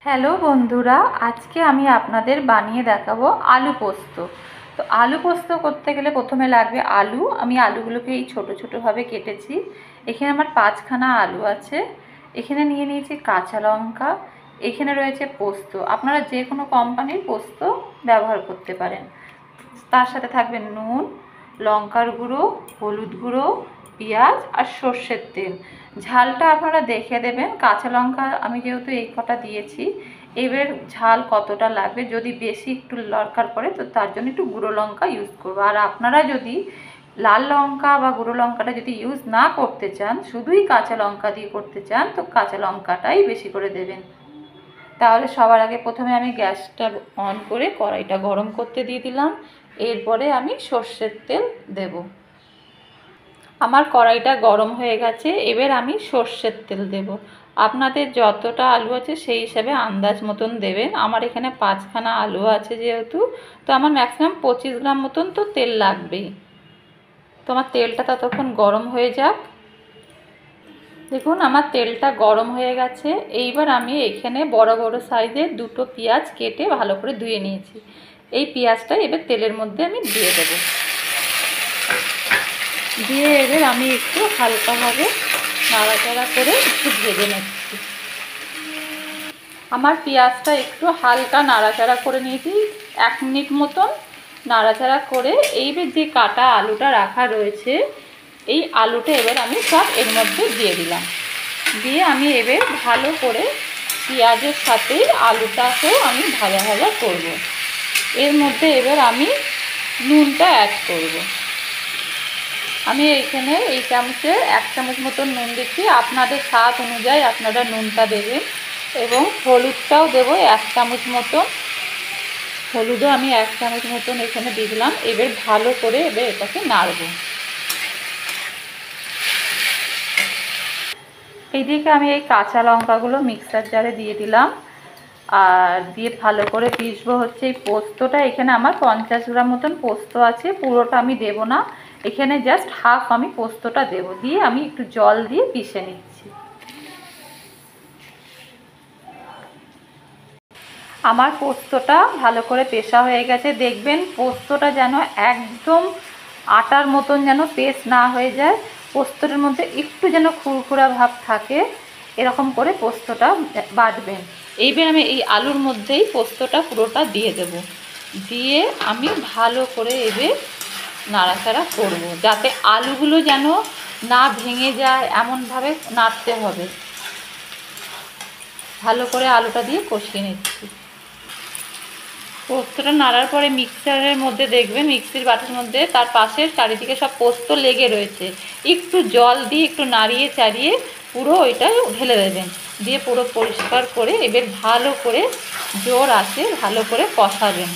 Hello বন্ধুরা, আজকে আমি আপনাদের বানিয়ে দেখাবো আলু পোস্ত। তো আলু পোস্ত করতে গেলে প্রথমে লাগবে আলু। আমি আলুগুলোকে এই ছোটো ছোটোভাবে কেটেছি। এখানে আমার 5খানা আলু আছে। এখানে নিয়ে নিয়েছি কাঁচা লঙ্কা। এখানে রয়েছে পোস্ত, আপনারা যে কোনো কোম্পানির পোস্ত ব্যবহার করতে পারেন। তার সাথে থাকবে নুন, লঙ্কার গুঁড়ো, হলুদ গুঁড়ো, পেঁয়াজ আর সর্ষের তেল। ঝালটা আপনারা দেখে দেবেন। কাঁচা লঙ্কা আমি যেহেতু এই কটা দিয়েছি, এবার ঝাল কতটা লাগবে, যদি বেশি একটু দরকার পড়ে তো তার জন্য একটু গুঁড়ো লঙ্কা ইউজ করবো। আর আপনারা যদি লাল লঙ্কা বা গুঁড়ো লঙ্কাটা যদি ইউজ না করতে চান, শুধুই কাঁচা লঙ্কা দিয়ে করতে চান, তো কাঁচা লঙ্কাটাই বেশি করে দেবেন। তাহলে সবার আগে প্রথমে আমি গ্যাসটা অন করে কড়াইটা গরম করতে দিয়ে দিলাম। এরপরে আমি সর্ষের তেল দেব। আমার কড়াইটা গরম হয়ে গেছে, এবার আমি সর্ষের তেল দেব। আপনাদের যতটা আলু আছে সেই হিসাবে আন্দাজ মতন দেবেন। আমার এখানে 5খানা আলু আছে যেহেতু, তো আমার ম্যাক্সিমাম 25 গ্রাম মতন তো তেল লাগবেই। তো আমার তেলটা ততক্ষণ গরম হয়ে যাক। দেখুন আমার তেলটা গরম হয়ে গেছে। এইবার আমি এখানে বড় বড় সাইজের 2টো পেঁয়াজ কেটে ভালো করে ধুয়ে নিয়েছি। এই পেঁয়াজটা এবার তেলের মধ্যে আমি দিয়ে দেব। দিয়ে এবার আমি একটু হালকাভাবে নাড়াচাড়া করে একটু ভেজে নিচ্ছি। আমার পেঁয়াজটা একটু হালকা নাড়াচাড়া করে নিয়েছি, 1 মিনিট মতন নাড়াচাড়া করে এইবার যে কাটা আলুটা রাখা রয়েছে, এই আলুটা এবার আমি সব এর মধ্যে দিয়ে দিলাম। দিয়ে আমি এবার ভালো করে পেঁয়াজের সাথে আলুটাকেও আমি ভাজা ভাজা করব। এর মধ্যে এবার আমি নুনটা অ্যাড করব। আমি এইখানে এই চামচে 1 চামচ মতন নুন দিচ্ছি। আপনাদের স্বাদ অনুযায়ী আপনারা নুনটা দেবেন। এবং হলুদটাও দেবো 1 চামচ মতন। হলুদও আমি 1 চামচ মতন এখানে দিয়ে দিলাম। এবার ভালো করে এবার এটাকে নাড়ব। এইদিকে আমি এই কাঁচা লঙ্কাগুলো মিক্সার জারে দিয়ে দিলাম, আর দিয়ে ভালো করে পিষবো হচ্ছে এই পোস্তটা। এখানে আমার 50 গ্রাম মতন পোস্ত আছে, পুরোটা আমি দেব না, এখানে জাস্ট হাফ আমি পোস্তটা দেব। দিয়ে আমি একটু জল দিয়ে পিষে নিচ্ছি। আমার পোস্তটা ভালো করে পেষা হয়ে গেছে। দেখবেন পোস্তটা যেন একদম আটার মতন যেন পেস্ট না হয়ে যায়, পোস্তটার মধ্যে একটু যেন খুরখুরা ভাব থাকে, এরকম করে পোস্তটা বাটবেন। এইবার আমি এই আলুর মধ্যেই পোস্তটা পুরোটা দিয়ে দেব। দিয়ে আমি ভালো করে এবার নাড়াচাড়া করব, যাতে আলুগুলো যেন না ভেঙে যায়, এমনভাবে নাড়তে হবে। ভালো করে আলুটা দিয়ে কষিয়ে নিচ্ছি। পোস্তটা নাড়ার পরে মিক্সারের মধ্যে দেখবেন, মিক্সির বাটির মধ্যে তার পাশের চারিদিকে সব পোস্ত লেগে রয়েছে, একটু জল দিয়ে একটু নাড়িয়ে চাড়িয়ে পুরো ওইটা ঢেলে দেবেন। দিয়ে পুরো পরিষ্কার করে এবার ভালো করে জোর আছে ভালো করে কষাবেন।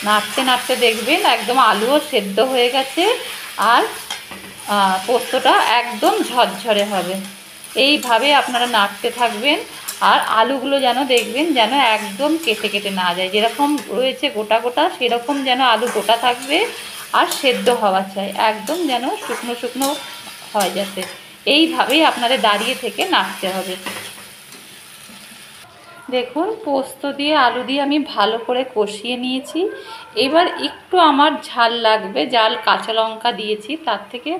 নাড়তে নাড়তে দেখবেন একদম আলুও সেদ্ধ হয়ে গেছে, আর পোস্তটা একদম ঝরঝরে হবে। এইভাবে আপনারা নাড়তে থাকবেন। আর আলুগুলো যেন দেখবেন যেন একদম কেটে কেটে না যায়, যেরকম রয়েছে গোটা গোটা সেরকম যেন আলু গোটা থাকবে, আর সেদ্ধ হওয়া চাই, একদম যেন শুকনো শুকনো হয় যাতে। এইভাবেই আপনাদের দাঁড়িয়ে থেকে নাড়তে হবে। দেখুন পোস্ত দিয়ে আলু দিয়ে আমি ভালো করে কষিয়ে নিয়েছি। এবার একটু আমার ঝাল লাগবে, ঝাল কাঁচা লঙ্কা দিয়েছি, তার থেকে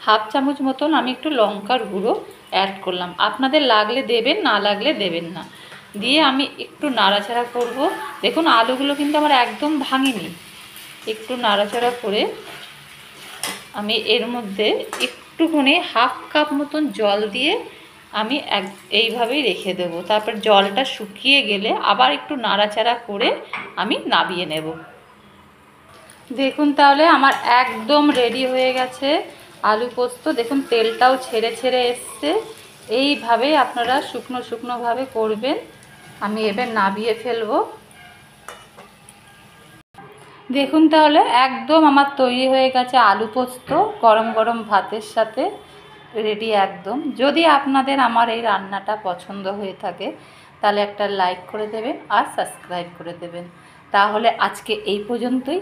হাফ চামচ মতন আমি একটু লঙ্কার গুঁড়ো অ্যাড করলাম। আপনাদের লাগলে দেবেন, না লাগলে দেবেন না। দিয়ে আমি একটু নাড়াচাড়া করব। দেখুন আলুগুলো কিন্তু আমার একদম ভাঙেনি। একটু নাড়াচাড়া করে আমি এর মধ্যে একটুখানি হাফ কাপ মতন জল দিয়ে আমি এইভাবেই রেখে দেবো। তারপর জলটা শুকিয়ে গেলে আবার একটু নাড়াচাড়া করে আমি নামিয়ে নেব। দেখুন তাহলে আমার একদম রেডি হয়ে গেছে আলু পোস্ত। দেখুন তেলটাও ছেড়ে ছেড়ে এসছে। এইভাবেই আপনারা শুকনো শুকনোভাবে করবেন। আমি এবার নামিয়ে ফেলবো। দেখুন তাহলে একদম আমার তৈরি হয়ে গেছে আলু পোস্ত, গরম গরম ভাতের সাথে রেডি একদম। যদি আপনাদের আমার এই রান্নাটা পছন্দ হয়ে থাকে তাহলে একটা লাইক করে দেবেন আর সাবস্ক্রাইব করে দেবেন। তাহলে আজকে এই পর্যন্তই।